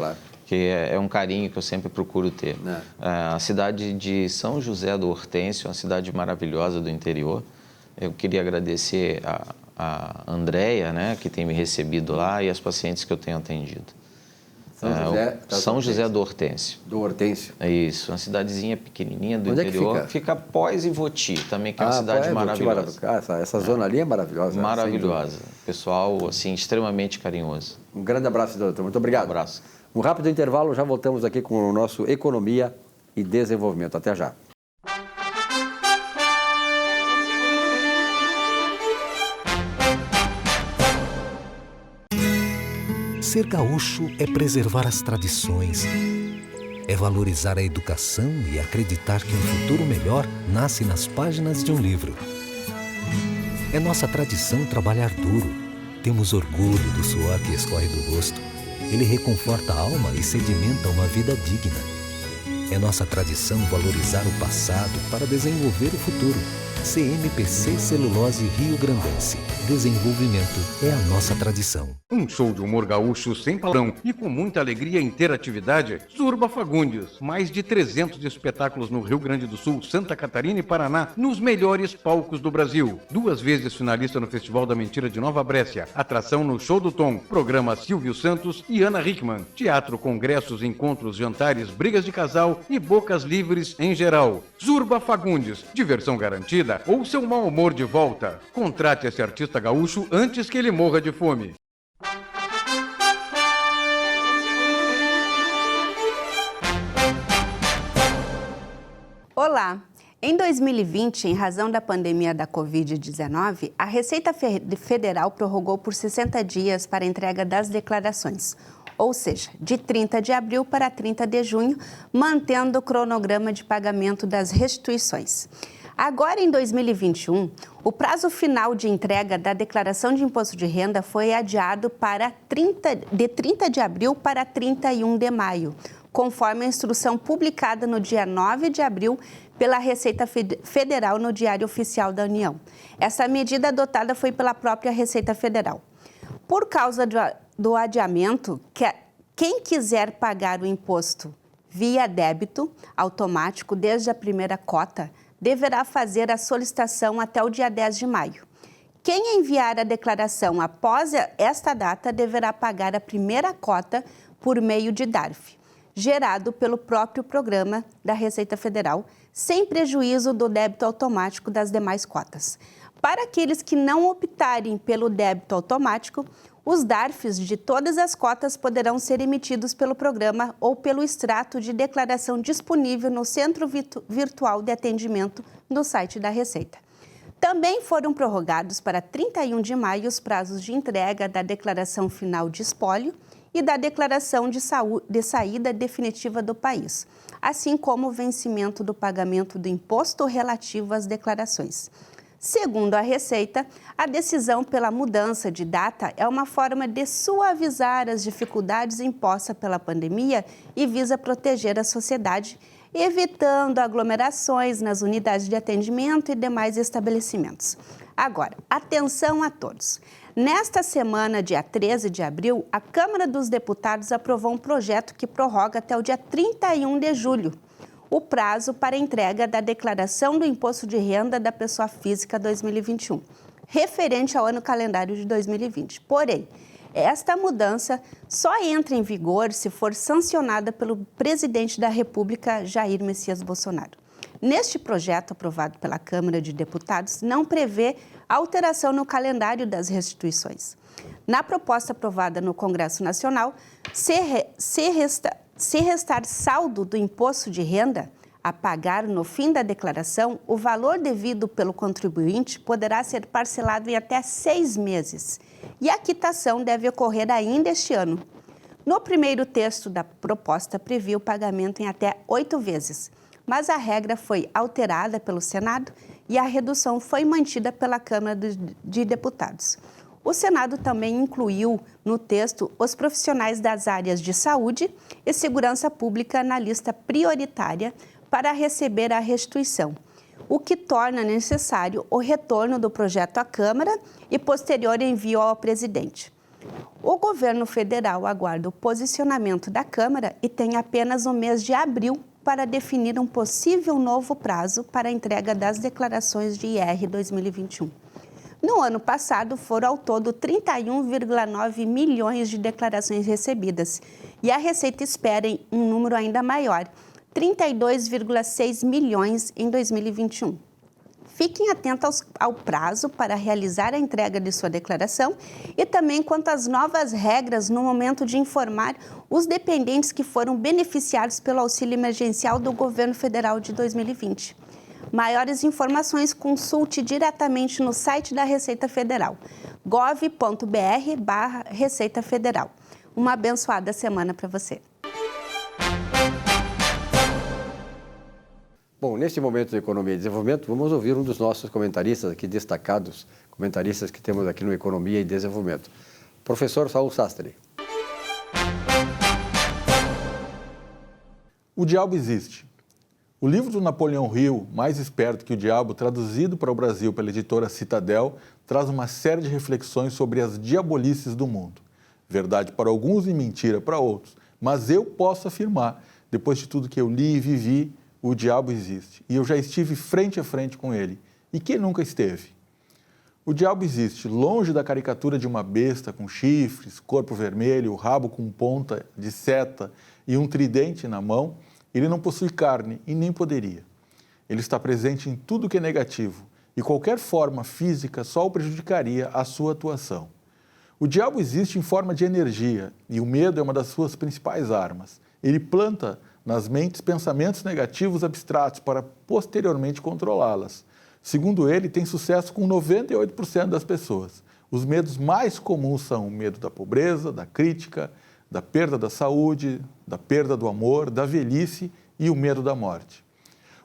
Que é um carinho que eu sempre procuro ter. A cidade de São José do Hortêncio, uma cidade maravilhosa do interior, Eu queria agradecer a Andréia, né, que tem me recebido lá, e as pacientes que eu tenho atendido. São José do Hortêncio. Do Hortêncio. É isso, uma cidadezinha pequenininha do Onde interior. É que fica? Fica após Ivoti, também, que é uma cidade maravilhosa. Essa zona ali é maravilhosa. Maravilhosa. Pessoal, assim, extremamente carinhoso. Um grande abraço, doutor. Muito obrigado. Um abraço. Um rápido intervalo, já voltamos aqui com o nosso Economia e Desenvolvimento. Até já. Ser gaúcho é preservar as tradições, é valorizar a educação e acreditar que um futuro melhor nasce nas páginas de um livro. É nossa tradição trabalhar duro. Temos orgulho do suor que escorre do rosto. Ele reconforta a alma e sedimenta uma vida digna. É nossa tradição valorizar o passado para desenvolver o futuro. CMPC Celulose Rio Grandense. Desenvolvimento é a nossa tradição. Um show de humor gaúcho sem palavrão e com muita alegria e interatividade. Zurba Fagundes. Mais de 300 espetáculos no Rio Grande do Sul, Santa Catarina e Paraná, nos melhores palcos do Brasil. 2 vezes finalista no Festival da Mentira de Nova Brécia. Atração no Show do Tom. Programa Silvio Santos e Ana Hickman. Teatro, congressos, encontros, jantares, brigas de casal e bocas livres em geral. Zurba Fagundes. Diversão garantida ou seu mau humor de volta. Contrate esse artista gaúcho antes que ele morra de fome. Olá! Em 2020, em razão da pandemia da Covid-19, a Receita Federal prorrogou por 60 dias para a entrega das declarações, ou seja, de 30 de abril para 30 de junho, mantendo o cronograma de pagamento das restituições. Agora, em 2021, o prazo final de entrega da declaração de imposto de renda foi adiado de 30 de abril para 31 de maio, conforme a instrução publicada no dia 9 de abril pela Receita Federal no Diário Oficial da União. Essa medida adotada foi pela própria Receita Federal. Por causa do adiamento, quem quiser pagar o imposto via débito automático desde a primeira cota, deverá fazer a solicitação até o dia 10 de maio. Quem enviar a declaração após esta data deverá pagar a primeira cota por meio de DARF, gerado pelo próprio programa da Receita Federal, sem prejuízo do débito automático das demais cotas. Para aqueles que não optarem pelo débito automático, os DARFs de todas as cotas poderão ser emitidos pelo programa ou pelo extrato de declaração disponível no Centro Virtual de Atendimento no site da Receita. Também foram prorrogados para 31 de maio os prazos de entrega da declaração final de espólio e da declaração de saída definitiva do país, assim como o vencimento do pagamento do imposto relativo às declarações. Segundo a Receita, a decisão pela mudança de data é uma forma de suavizar as dificuldades impostas pela pandemia e visa proteger a sociedade, evitando aglomerações nas unidades de atendimento e demais estabelecimentos. Agora, atenção a todos. Nesta semana, dia 13 de abril, a Câmara dos Deputados aprovou um projeto que prorroga até o dia 31 de julho o prazo para entrega da declaração do Imposto de Renda da Pessoa Física 2021, referente ao ano calendário de 2020. Porém, esta mudança só entra em vigor se for sancionada pelo presidente da República, Jair Messias Bolsonaro. Neste projeto aprovado pela Câmara de Deputados, não prevê alteração no calendário das restituições. Na proposta aprovada no Congresso Nacional, se restar saldo do imposto de renda a pagar no fim da declaração, o valor devido pelo contribuinte poderá ser parcelado em até 6 meses e a quitação deve ocorrer ainda este ano. No primeiro texto da proposta, previa o pagamento em até 8 vezes, mas a regra foi alterada pelo Senado e a redução foi mantida pela Câmara de Deputados. O Senado também incluiu no texto os profissionais das áreas de saúde e segurança pública na lista prioritária para receber a restituição, o que torna necessário o retorno do projeto à Câmara e posterior envio ao presidente. O governo federal aguarda o posicionamento da Câmara e tem apenas o mês de abril para definir um possível novo prazo para a entrega das declarações de IR 2021. No ano passado, foram ao todo 31,9 milhões de declarações recebidas e a Receita espera um número ainda maior, 32,6 milhões em 2021. Fiquem atentos ao prazo para realizar a entrega de sua declaração e também quanto às novas regras no momento de informar os dependentes que foram beneficiados pelo auxílio emergencial do governo federal de 2020. Maiores informações, consulte diretamente no site da Receita Federal, gov.br/Receita Federal. Uma abençoada semana para você. Bom, neste momento de Economia e Desenvolvimento, vamos ouvir um dos nossos comentaristas aqui, destacados comentaristas que temos aqui no Economia e Desenvolvimento. Professor Saul Sastre. O Diabo Existe. O livro do Napoleão Hill, Mais Esperto que o Diabo, traduzido para o Brasil pela editora Citadel, traz uma série de reflexões sobre as diabolices do mundo. Verdade para alguns e mentira para outros. Mas eu posso afirmar, depois de tudo que eu li e vivi, o diabo existe. E eu já estive frente a frente com ele. E quem nunca esteve? O diabo existe, longe da caricatura de uma besta com chifres, corpo vermelho, rabo com ponta de seta e um tridente na mão. Ele não possui carne e nem poderia. Ele está presente em tudo que é negativo e qualquer forma física só o prejudicaria a sua atuação. O diabo existe em forma de energia e o medo é uma das suas principais armas. Ele planta nas mentes pensamentos negativos abstratos para posteriormente controlá-las. Segundo ele, tem sucesso com 98% das pessoas. Os medos mais comuns são o medo da pobreza, da crítica, da perda da saúde, da perda do amor, da velhice e o medo da morte.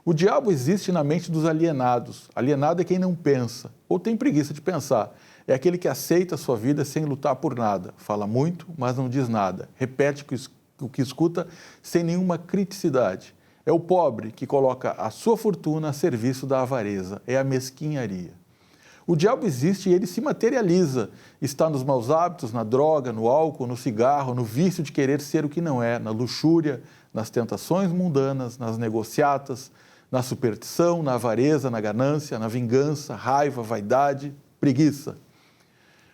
O diabo existe na mente dos alienados. Alienado é quem não pensa ou tem preguiça de pensar. É aquele que aceita a sua vida sem lutar por nada. Fala muito, mas não diz nada. Repete o que escuta sem nenhuma criticidade. É o pobre que coloca a sua fortuna a serviço da avareza. É a mesquinharia. O diabo existe e ele se materializa. Está nos maus hábitos, na droga, no álcool, no cigarro, no vício de querer ser o que não é, na luxúria, nas tentações mundanas, nas negociatas, na superstição, na avareza, na ganância, na vingança, raiva, vaidade, preguiça.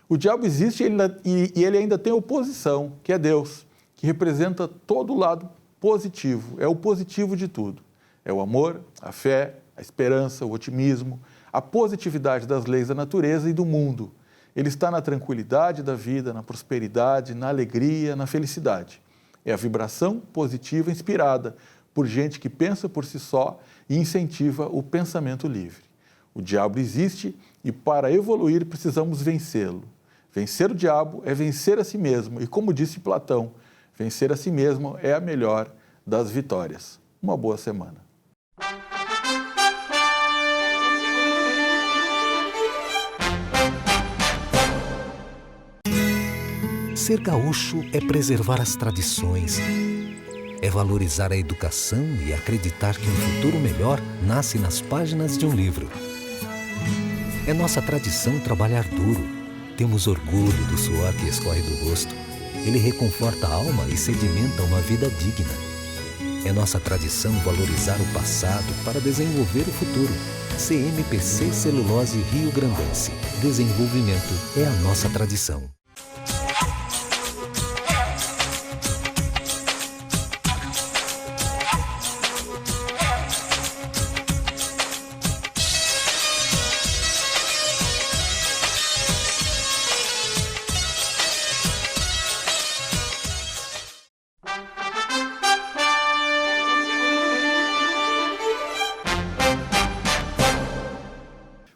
O diabo existe e ele ainda tem oposição, que é Deus, que representa todo o lado positivo, é o positivo de tudo. É o amor, a fé, a esperança, o otimismo, a positividade das leis da natureza e do mundo. Ele está na tranquilidade da vida, na prosperidade, na alegria, na felicidade. É a vibração positiva inspirada por gente que pensa por si só e incentiva o pensamento livre. O diabo existe e para evoluir precisamos vencê-lo. Vencer o diabo é vencer a si mesmo e, como disse Platão, vencer a si mesmo é a melhor das vitórias. Uma boa semana. Ser gaúcho é preservar as tradições, é valorizar a educação e acreditar que um futuro melhor nasce nas páginas de um livro. É nossa tradição trabalhar duro. Temos orgulho do suor que escorre do rosto. Ele reconforta a alma e sedimenta uma vida digna. É nossa tradição valorizar o passado para desenvolver o futuro. CMPC Celulose Rio Grandense. Desenvolvimento é a nossa tradição.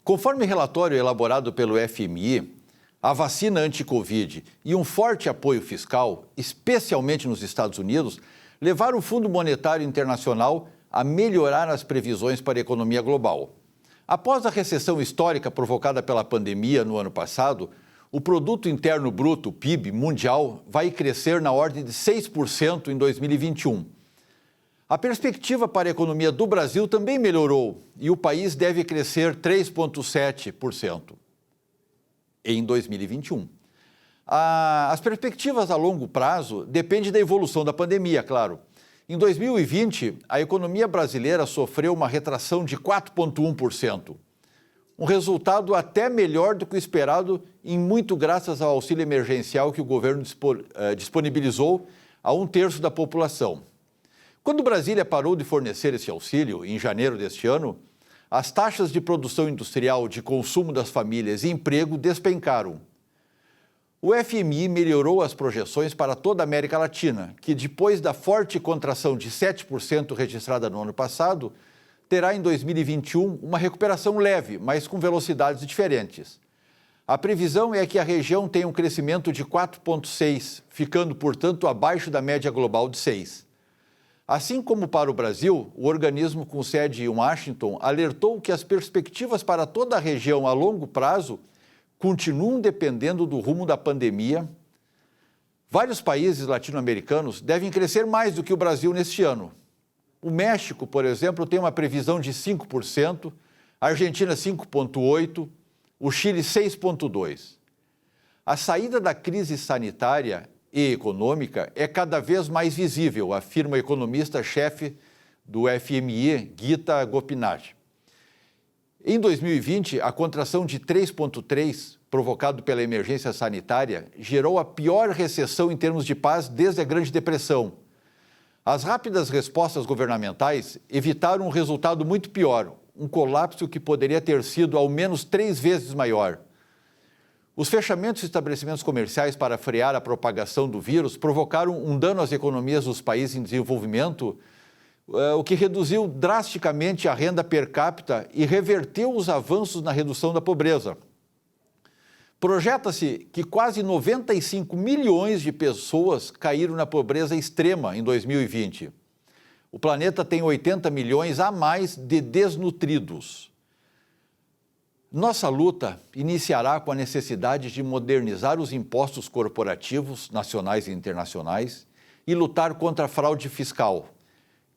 Conforme relatório elaborado pelo FMI, a vacina anti-Covid e um forte apoio fiscal, especialmente nos Estados Unidos, levaram o Fundo Monetário Internacional a melhorar as previsões para a economia global. Após a recessão histórica provocada pela pandemia no ano passado, o Produto Interno Bruto, PIB, mundial vai crescer na ordem de 6% em 2021. A perspectiva para a economia do Brasil também melhorou e o país deve crescer 3,7% em 2021. As perspectivas a longo prazo dependem da evolução da pandemia, claro. Em 2020, a economia brasileira sofreu uma retração de 4,1%. Um resultado até melhor do que o esperado, em muito graças ao auxílio emergencial que o governo disponibilizou a 1/3 da população. Quando Brasília parou de fornecer esse auxílio, em janeiro deste ano, as taxas de produção industrial, de consumo das famílias e emprego despencaram. O FMI melhorou as projeções para toda a América Latina, que depois da forte contração de 7% registrada no ano passado, terá em 2021 uma recuperação leve, mas com velocidades diferentes. A previsão é que a região tenha um crescimento de 4,6%, ficando, portanto, abaixo da média global de 6%. Assim como para o Brasil, o organismo com sede em Washington alertou que as perspectivas para toda a região a longo prazo continuam dependendo do rumo da pandemia. Vários países latino-americanos devem crescer mais do que o Brasil neste ano. O México, por exemplo, tem uma previsão de 5%, a Argentina 5,8%, o Chile 6,2%. A saída da crise sanitária e econômica é cada vez mais visível, afirma o economista-chefe do FMI, Gita Gopinath. Em 2020, a contração de 3,3%, provocado pela emergência sanitária, gerou a pior recessão em termos de paz desde a Grande Depressão. As rápidas respostas governamentais evitaram um resultado muito pior, um colapso que poderia ter sido ao menos 3 vezes maior. Os fechamentos de estabelecimentos comerciais para frear a propagação do vírus provocaram um dano às economias dos países em desenvolvimento, o que reduziu drasticamente a renda per capita e reverteu os avanços na redução da pobreza. Projeta-se que quase 95 milhões de pessoas caíram na pobreza extrema em 2020. O planeta tem 80 milhões a mais de desnutridos. Nossa luta iniciará com a necessidade de modernizar os impostos corporativos, nacionais e internacionais, e lutar contra a fraude fiscal,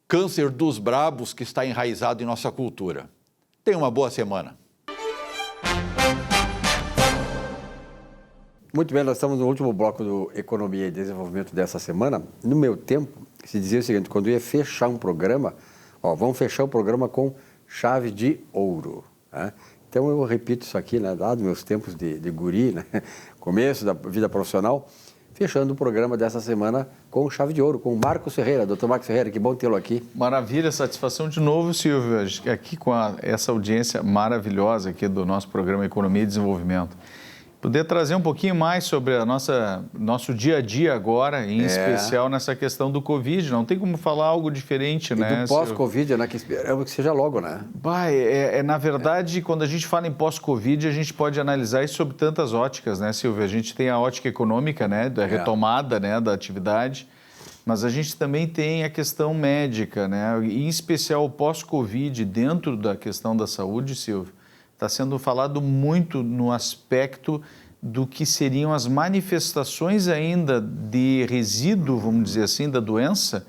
câncer dos brabos que está enraizado em nossa cultura. Tenha uma boa semana. Muito bem, nós estamos no último bloco do Economia e Desenvolvimento dessa semana. No meu tempo, se dizia o seguinte, quando eu ia fechar um programa, vamos fechar o programa com chave de ouro, né? Então, eu repito isso aqui, né, dado meus tempos de guri, né, começo da vida profissional, fechando o programa dessa semana com chave de ouro, com o Marcos Ferreira. Doutor Marcos Ferreira, que bom tê-lo aqui. Maravilha, satisfação de novo, Silvio, aqui com essa audiência maravilhosa aqui do nosso programa Economia e Desenvolvimento. Poder trazer um pouquinho mais sobre a nosso dia a dia agora, em especial nessa questão do Covid. Não tem como falar algo diferente, né? E do pós-Covid, né? Que esperamos que seja logo, né? Na verdade, quando a gente fala em pós-Covid, a gente pode analisar isso sob tantas óticas, né, Silvio? A gente tem a ótica econômica, né? Da retomada, né, da atividade, mas a gente também tem a questão médica, né? E, em especial, o pós-Covid, dentro da questão da saúde, Silvio, está sendo falado muito no aspecto do que seriam as manifestações ainda de resíduo, vamos dizer assim, da doença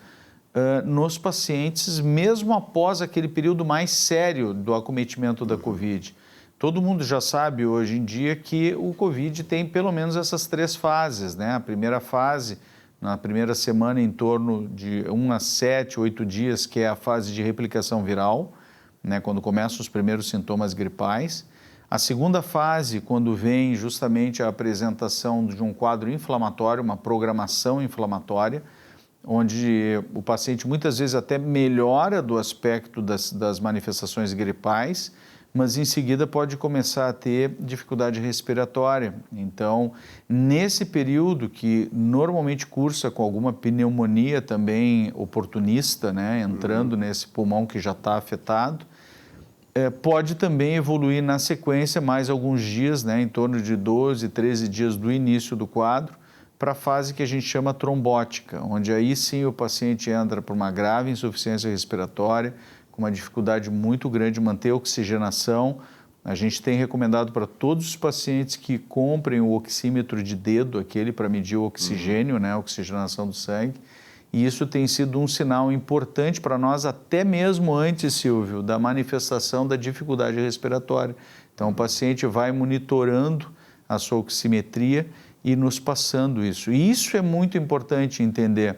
nos pacientes, mesmo após aquele período mais sério do acometimento da Covid. Todo mundo já sabe hoje em dia que o Covid tem pelo menos essas 3 fases, né? A primeira fase, na primeira semana, em torno de 1 a 7, 8 dias, que é a fase de replicação viral, né, quando começam os primeiros sintomas gripais. A segunda fase, quando vem justamente a apresentação de um quadro inflamatório, uma programação inflamatória, onde o paciente muitas vezes até melhora do aspecto das manifestações gripais, mas em seguida pode começar a ter dificuldade respiratória. Então, nesse período que normalmente cursa com alguma pneumonia também oportunista, né, entrando nesse pulmão que já está afetado, pode também evoluir na sequência mais alguns dias, né, em torno de 12, 13 dias do início do quadro, para a fase que a gente chama trombótica, onde aí sim o paciente entra por uma grave insuficiência respiratória, com uma dificuldade muito grande de manter a oxigenação. A gente tem recomendado para todos os pacientes que comprem o oxímetro de dedo, aquele para medir o oxigênio, né, a oxigenação do sangue. E isso tem sido um sinal importante para nós, até mesmo antes, Silvio, da manifestação da dificuldade respiratória. Então, o paciente vai monitorando a sua oximetria e nos passando isso. E isso é muito importante entender,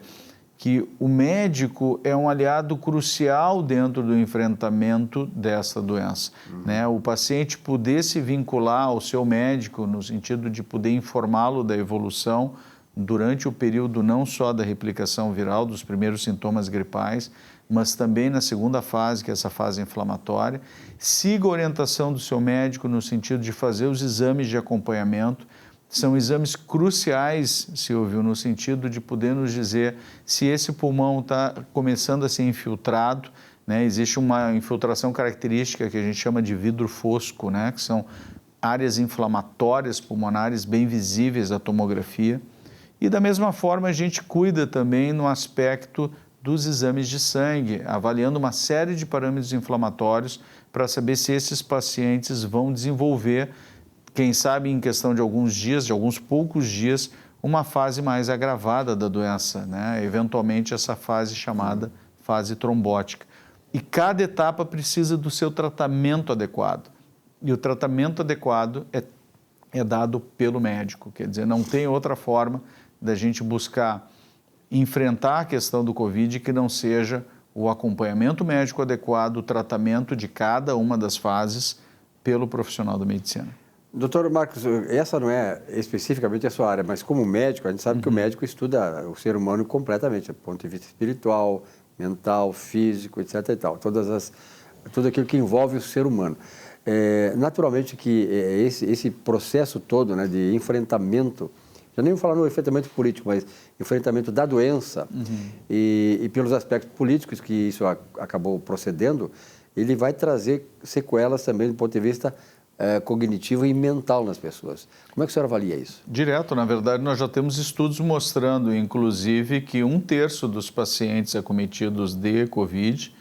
que o médico é um aliado crucial dentro do enfrentamento dessa doença. Né? O paciente poder se vincular ao seu médico no sentido de poder informá-lo da evolução durante o período não só da replicação viral, dos primeiros sintomas gripais, mas também na segunda fase, que é essa fase inflamatória. Siga a orientação do seu médico no sentido de fazer os exames de acompanhamento. São exames cruciais, Silvio, no sentido de poder nos dizer se esse pulmão está começando a ser infiltrado, né? Existe uma infiltração característica que a gente chama de vidro fosco, né? Que são áreas inflamatórias pulmonares bem visíveis à tomografia. E da mesma forma a gente cuida também no aspecto dos exames de sangue, avaliando uma série de parâmetros inflamatórios para saber se esses pacientes vão desenvolver, quem sabe em questão de alguns dias, de alguns poucos dias, uma fase mais agravada da doença, né? Eventualmente essa fase chamada fase trombótica. E cada etapa precisa do seu tratamento adequado. E o tratamento adequado é dado pelo médico, quer dizer, não tem outra forma da gente buscar enfrentar a questão do Covid que não seja o acompanhamento médico adequado, o tratamento de cada uma das fases pelo profissional da medicina. Doutor Marcos, essa não é especificamente a sua área, mas como médico, a gente sabe que o médico estuda o ser humano completamente, do ponto de vista espiritual, mental, físico, etc. e tal, tudo aquilo que envolve o ser humano. Naturalmente que esse processo todo, né, de enfrentamento, já nem vou falar no enfrentamento político, mas enfrentamento da doença e pelos aspectos políticos que isso acabou procedendo, ele vai trazer sequelas também do ponto de vista cognitivo e mental nas pessoas. Como é que o senhor avalia isso? Direto, na verdade, nós já temos estudos mostrando, inclusive, que 1/3 dos pacientes acometidos de Covid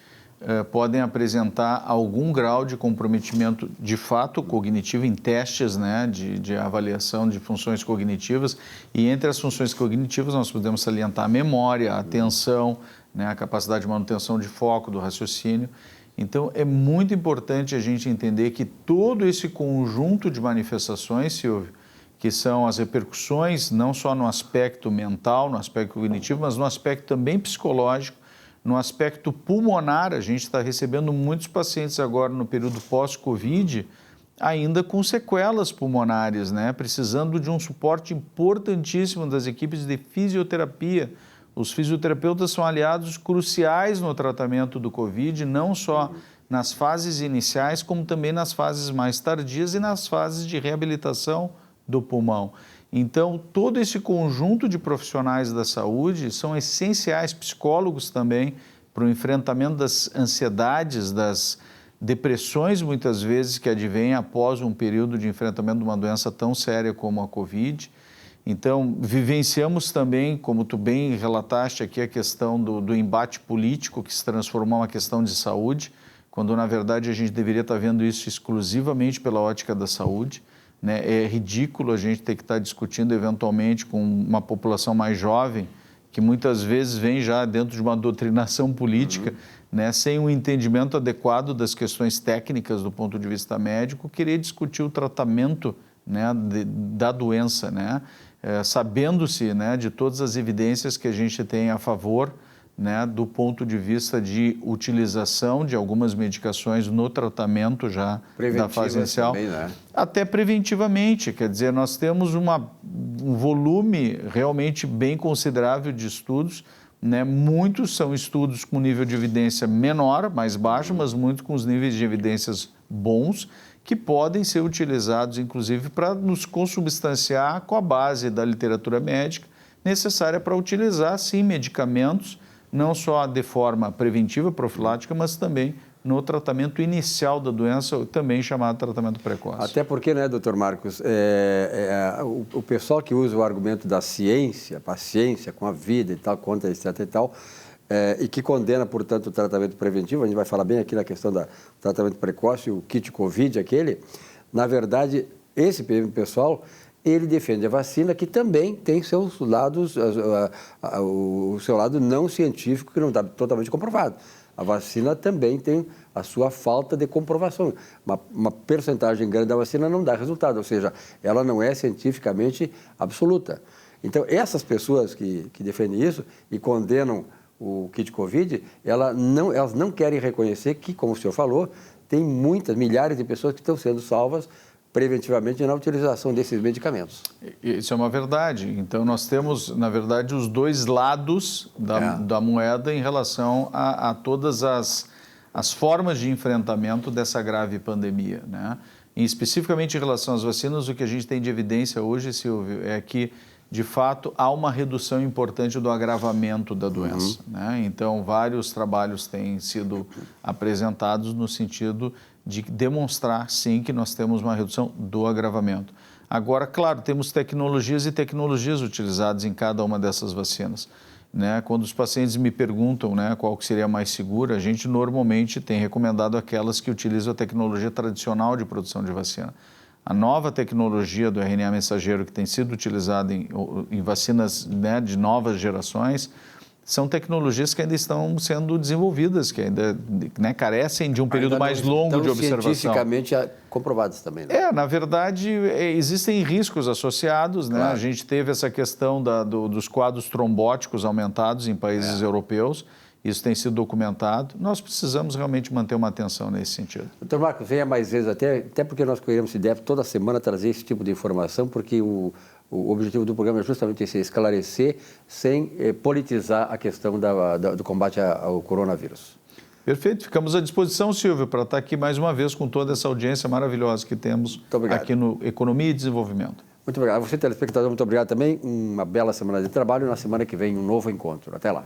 podem apresentar algum grau de comprometimento de fato cognitivo em testes, né, de avaliação de funções cognitivas. E entre as funções cognitivas nós podemos salientar a memória, a atenção, né, a capacidade de manutenção de foco, do raciocínio. Então, é muito importante a gente entender que todo esse conjunto de manifestações, Silvio, que são as repercussões não só no aspecto mental, no aspecto cognitivo, mas no aspecto também psicológico, no aspecto pulmonar. A gente está recebendo muitos pacientes agora no período pós-Covid, ainda com sequelas pulmonares, né? Precisando de um suporte importantíssimo das equipes de fisioterapia. Os fisioterapeutas são aliados cruciais no tratamento do Covid, não só nas fases iniciais, como também nas fases mais tardias e nas fases de reabilitação do pulmão. Então, todo esse conjunto de profissionais da saúde são essenciais, psicólogos também, para o enfrentamento das ansiedades, das depressões, muitas vezes, que advêm após um período de enfrentamento de uma doença tão séria como a Covid. Então, vivenciamos também, como tu bem relataste aqui, a questão do embate político que se transformou em uma questão de saúde, quando, na verdade, a gente deveria estar vendo isso exclusivamente pela ótica da saúde, né? É ridículo a gente ter que estar discutindo, eventualmente, com uma população mais jovem, que muitas vezes vem já dentro de uma doutrinação política, né? Sem um entendimento adequado das questões técnicas do ponto de vista médico, querer discutir o tratamento, né, da doença, né? Sabendo-se, né, de todas as evidências que a gente tem a favor, né, do ponto de vista de utilização de algumas medicações no tratamento já da fase inicial, também, né? Até preventivamente, quer dizer, nós temos um volume realmente bem considerável de estudos, né? Muitos são estudos com nível de evidência menor, mais baixo, mas muitos com os níveis de evidências bons, que podem ser utilizados, inclusive, para nos consubstanciar com a base da literatura médica necessária para utilizar, sim, medicamentos, não só de forma preventiva, profilática, mas também no tratamento inicial da doença, também chamado tratamento precoce. Até porque, né, doutor Marcos, o pessoal que usa o argumento da ciência, paciência com a vida e tal, contra etc e tal, e que condena, portanto, o tratamento preventivo, a gente vai falar bem aqui na questão do tratamento precoce, o kit Covid, na verdade, esse pessoal, ele defende a vacina, que também tem seus lados, o seu lado não científico, que não está totalmente comprovado. A vacina também tem a sua falta de comprovação. Uma percentagem grande da vacina não dá resultado, ou seja, ela não é cientificamente absoluta. Então, essas pessoas que defendem isso e condenam o kit Covid, elas não querem reconhecer que, como o senhor falou, tem milhares de pessoas que estão sendo salvas preventivamente na utilização desses medicamentos. Isso é uma verdade. Então, nós temos, na verdade, os dois lados da moeda em relação a todas as formas de enfrentamento dessa grave pandemia, né? E especificamente em relação às vacinas, o que a gente tem de evidência hoje, Silvio, é que, de fato, há uma redução importante do agravamento da doença, né? Então, vários trabalhos têm sido apresentados no sentido de demonstrar, sim, que nós temos uma redução do agravamento. Agora, claro, temos tecnologias e tecnologias utilizadas em cada uma dessas vacinas, né? Quando os pacientes me perguntam, né, qual que seria mais segura, a gente normalmente tem recomendado aquelas que utilizam a tecnologia tradicional de produção de vacina. A nova tecnologia do RNA mensageiro que tem sido utilizada em vacinas, né, de novas gerações, são tecnologias que ainda estão sendo desenvolvidas, que ainda, né, carecem de um período mais longo de observação. Cientificamente comprovadas também, né? Na verdade, existem riscos associados, né? Claro. A gente teve essa questão dos quadros trombóticos aumentados em países europeus, isso tem sido documentado. Nós precisamos realmente manter uma atenção nesse sentido. Doutor Marcos, venha mais vezes até porque nós queremos, se deve, toda semana trazer esse tipo de informação, porque o objetivo do programa é justamente esse, esclarecer sem politizar a questão do combate ao coronavírus. Perfeito, ficamos à disposição, Silvio, para estar aqui mais uma vez com toda essa audiência maravilhosa que temos aqui no Economia e Desenvolvimento. Muito obrigado. A você, telespectador, muito obrigado também. Uma bela semana de trabalho e na semana que vem um novo encontro. Até lá.